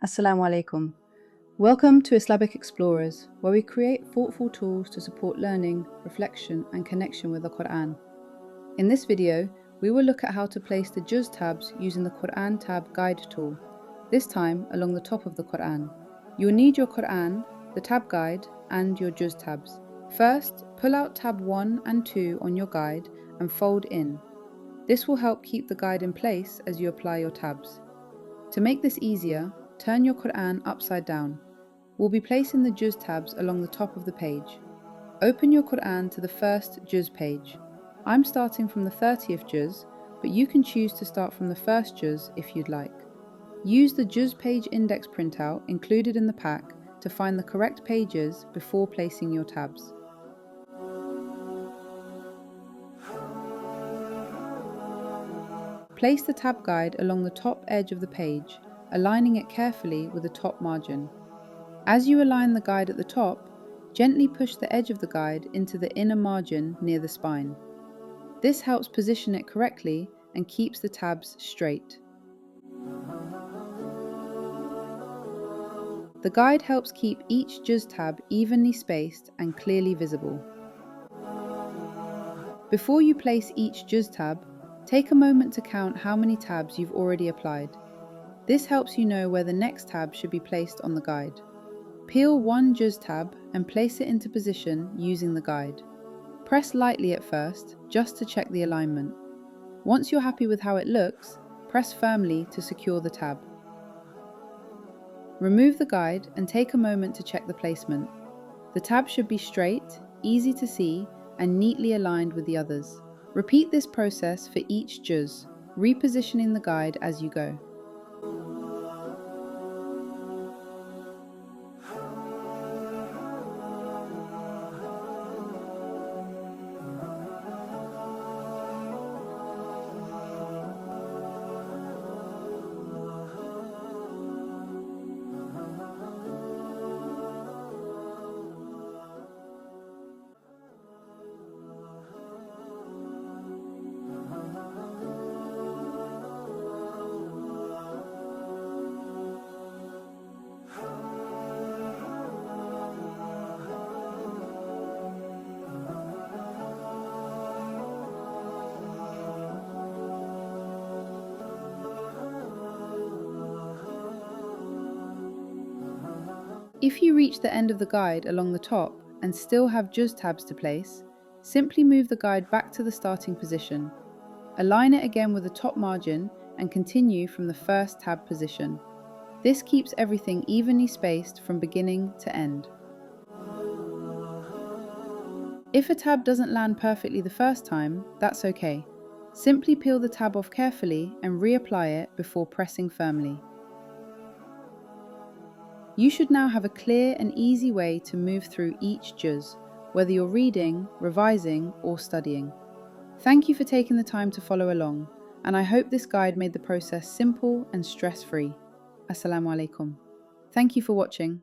Assalamu alaikum. Welcome to Islamic Explorers, where we create thoughtful tools to support learning, reflection, and connection with the Qur'an. In this video, we will look at how to place the Juz tabs using the Qur'an tab guide tool, this time along the top of the Qur'an. You will need your Qur'an, the tab guide, and your Juz tabs. First, pull out tab 1 and 2 on your guide and fold in. This will help keep the guide in place as you apply your tabs. To make this easier, turn your Qur'an upside down. We'll be placing the Juz tabs along the top of the page. Open your Qur'an to the first Juz page. I'm starting from the 30th Juz, but you can choose to start from the first Juz if you'd like. Use the Juz page index printout included in the pack to find the correct pages before placing your tabs. Place the tab guide along the top edge of the page, aligning it carefully with the top margin. As you align the guide at the top, gently push the edge of the guide into the inner margin near the spine. This helps position it correctly and keeps the tabs straight. The guide helps keep each Juz tab evenly spaced and clearly visible. Before you place each Juz tab, take a moment to count how many tabs you've already applied. This helps you know where the next tab should be placed on the guide. Peel one Juz tab and place it into position using the guide. Press lightly at first, just to check the alignment. Once you're happy with how it looks, press firmly to secure the tab. Remove the guide and take a moment to check the placement. The tab should be straight, easy to see, and neatly aligned with the others. Repeat this process for each Juz, repositioning the guide as you go. If you reach the end of the guide along the top and still have Juz tabs to place, simply move the guide back to the starting position. Align it again with the top margin and continue from the first tab position. This keeps everything evenly spaced from beginning to end. If a tab doesn't land perfectly the first time, that's okay. Simply peel the tab off carefully and reapply it before pressing firmly. You should now have a clear and easy way to move through each Juz, whether you're reading, revising, or studying. Thank you for taking the time to follow along, and I hope this guide made the process simple and stress-free. Assalamu alaikum. Thank you for watching.